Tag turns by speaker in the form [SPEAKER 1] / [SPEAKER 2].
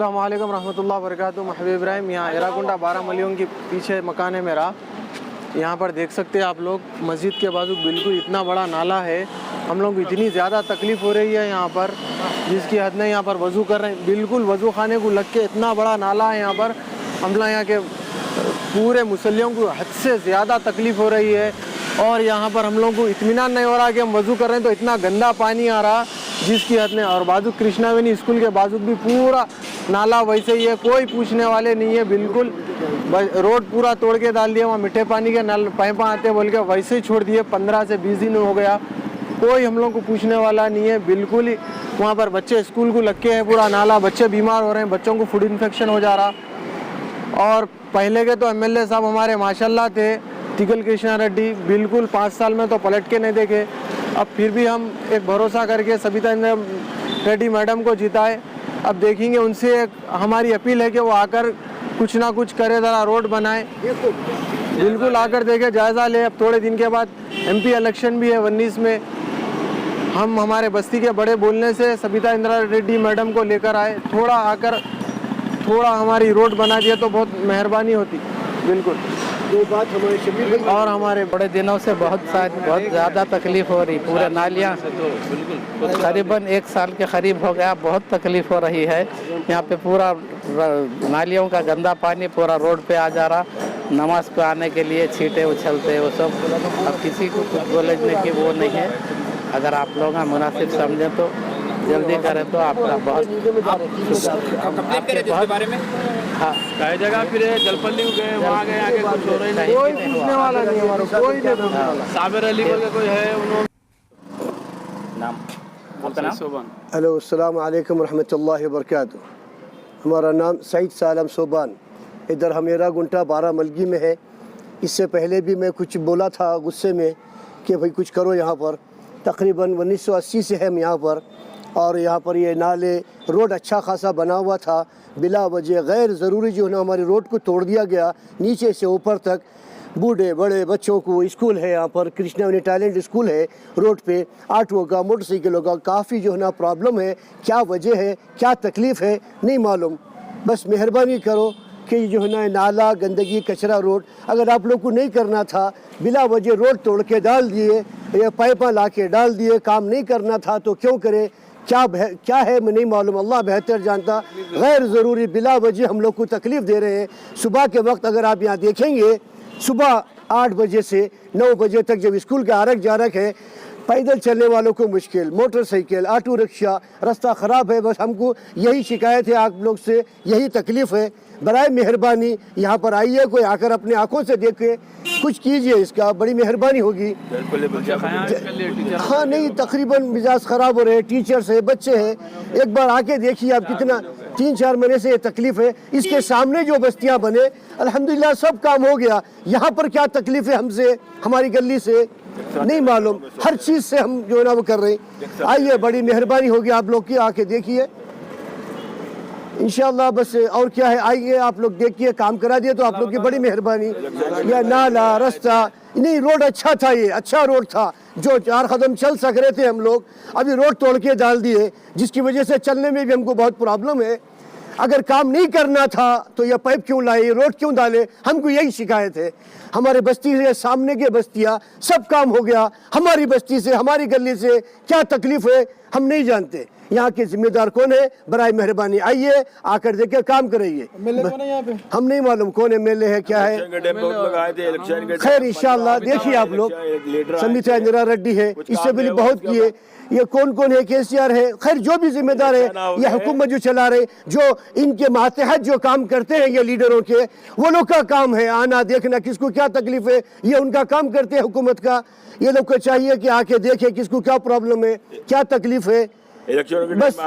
[SPEAKER 1] अस्सलाम वालेकुम रहमतुल्लाहि व बरकातुहू। महबूब इब्राहिम, यहाँ एराकुंडा 12 मलियों के पीछे मकान है मेरा। यहाँ पर देख सकते हैं आप लोग, मस्जिद के बाजू बिल्कुल इतना बड़ा नाला है। हम लोग को इतनी ज़्यादा तकलीफ़ हो रही है यहाँ पर, जिसकी हद नहीं। यहाँ पर वज़ू कर रहे हैं, बिल्कुल वज़ू खाने को लग के इतना बड़ा नाला है यहाँ पर। हम लोग यहाँ के पूरे मुसल्लियों को हद से ज़्यादा तकलीफ़ हो रही है। और यहाँ पर हम लोग को इत्मीनान नहीं हो रहा कि हम वज़ू कर रहे हैं तो इतना गंदा पानी आ रहा जिसकी हद नहीं। और बाजू कृष्णावेनी स्कूल के बाजू भी पूरा नाला वैसे ही है, कोई पूछने वाले नहीं है। बिल्कुल रोड पूरा तोड़ के डाल दिया। वहाँ मीठे पानी के नल पाइपा आते बोल के वैसे ही छोड़ दिए। 15 से 20 दिन हो गया, कोई हम लोग को पूछने वाला नहीं है। बिल्कुल ही वहाँ पर बच्चे स्कूल को लग के है पूरा नाला, बच्चे बीमार हो रहे हैं, बच्चों को फूड इन्फेक्शन हो जा रहा। और पहले के तो एमएलए साहब हमारे माशाल्लाह थे, तिगल कृष्णा रेड्डी, बिल्कुल 5 साल में तो पलट के नहीं देखे। अब फिर भी हम एक भरोसा करके सबिता रेड्डी मैडम को जिताए। अब देखेंगे, उनसे एक हमारी अपील है कि वो आकर कुछ ना कुछ करे, ज़रा रोड बनाए। बिल्कुल आकर देखे, जायज़ा ले। अब थोड़े दिन के बाद MP इलेक्शन भी है 19 में। हम हमारे बस्ती के बड़े बोलने से सबिता इंदिरा रेड्डी मैडम को लेकर आए, थोड़ा आकर थोड़ा हमारी रोड बना दिया तो बहुत मेहरबानी होती। बिल्कुल
[SPEAKER 2] ये बात हमारे शबीर
[SPEAKER 1] और हमारे
[SPEAKER 3] बड़े दिनों से बहुत ज़्यादा तकलीफ़ हो रही। पूरे नालियाँ करीबन 1 साल के करीब हो गया, बहुत तकलीफ़ हो रही है। यहाँ पे पूरा नालियों का गंदा पानी पूरा रोड पे आ जा रहा। नमाज पे आने के लिए छींटे उछलते वो सब। अब किसी को कुछ बोलने की वो नहीं है। अगर आप लोग मुनासिब समझें तो जल्दी करें तो आपका बहुत
[SPEAKER 4] बारे में।
[SPEAKER 3] हाँ,
[SPEAKER 4] कई जगह फिर जलपल्ली गए, वहाँ गए, आगे कुछ हो रही नहीं,
[SPEAKER 1] कोई पूछने वाला नहीं, हमारा कोई नहीं पूछने वाला।
[SPEAKER 4] साबिर अली बोल के कोई है, उन्होंने
[SPEAKER 3] नाम आपका नाम?
[SPEAKER 2] हेलो, अस्सलाम वालेकुम रहमतुल्लाहि व बरकातुहू। हमारा नाम सईद सालम सोबान। इधर हम एराकुंटा 12 मलगी में है। इससे पहले भी मैं कुछ बोला था गुस्से में कि भाई कुछ करो यहाँ पर। तकरीबन 1980 से हम यहाँ पर, और यहाँ पर ये नाले रोड अच्छा खासा बना हुआ था। बिला वजह गैर ज़रूरी जो है ना हमारी रोड को तोड़ दिया गया नीचे से ऊपर तक। बूढ़े बड़े बच्चों को स्कूल है यहाँ पर, कृष्णावेनी टैलेंट स्कूल है रोड पे। ऑटो का, मोटरसाइकिलों का काफ़ी जो है ना प्रॉब्लम है। क्या वजह है, क्या तकलीफ़ है, नहीं मालूम। बस मेहरबानी करो कि जो है ना नाला, गंदगी, कचरा रोड अगर आप लोग को नहीं करना था, बिला वजह रोड तोड़ के डाल दिए या पाइपा ला के डाल दिए, काम नहीं करना था तो क्यों करे? क्या है मैं नहीं मालूम, अल्लाह बेहतर जानता। गैर ज़रूरी बिला वजह हम लोग को तकलीफ़ दे रहे हैं। सुबह के वक्त अगर आप यहाँ देखेंगे, सुबह 8 बजे से 9 बजे तक जब स्कूल का आरक जारक है, पैदल चलने वालों को मुश्किल, मोटरसाइकिल, ऑटो रिक्शा, रास्ता ख़राब है। बस हमको यही शिकायत है आप लोग से, यही तकलीफ़ है। बराए मेहरबानी यहाँ पर आइए, कोई आकर अपने आंखों से देखे, कुछ कीजिए, इसका बड़ी मेहरबानी होगी। हाँ नहीं, तकरीबन मिजाज ख़राब हो रहे हैं, टीचर्स है, बच्चे हैं। एक बार आके देखिए आप, कितना 3-4 महीने से ये तकलीफ़ है। इसके सामने जो बस्तियाँ बने अल्हम्दुलिल्लाह सब काम हो गया। यहाँ पर क्या तकलीफ़ है हमसे, हमारी गली से नहीं मालूम। हर चीज़ से हम जो है ना वो कर रहे हैं। आइए, बड़ी मेहरबानी होगी आप लोग की, आके देखिए इंशाअल्लाह। बस और क्या है, आइए आप लोग देखिए, काम करा दिए तो आप लोग की बड़ी मेहरबानी। या नाला, रास्ता नहीं, रोड अच्छा था, ये अच्छा रोड था जो 4 कदम चल सक रहे थे हम लोग। अभी रोड तोड़ के डाल दिए, जिसकी वजह से चलने में भी हमको बहुत प्रॉब्लम है। अगर काम नहीं करना था तो यह पाइप क्यों लाए, रोड क्यों डाले, हमको यही शिकायत है। हमारे बस्ती से सामने के बस्तियाँ सब काम हो गया, हमारी बस्ती से, हमारी गली से क्या तकलीफ़ है हम नहीं जानते। यहाँ के जिम्मेदार कौन है? बराए मेहरबानी आइए, आकर देखे, काम कराइए। हम नहीं मालूम कौन MLA है, क्या है। खैर इंशाअल्लाह देखिए आप लोग, समिता इंदिरा रेड्डी है, इससे भी बहुत किए। ये कौन कौन है, KCR है, खैर जो भी जिम्मेदार है, ये हुकूमत जो चला रहे, जो इनके मातहत जो काम करते हैं ये लीडरों के, वो लोग का काम है आना देखना किसको क्या तकलीफ है, ये उनका काम करते हैं हुकूमत का। ये लोग को चाहिए कि आके देखे किसको क्या प्रॉब्लम है, क्या तकलीफ है, बस।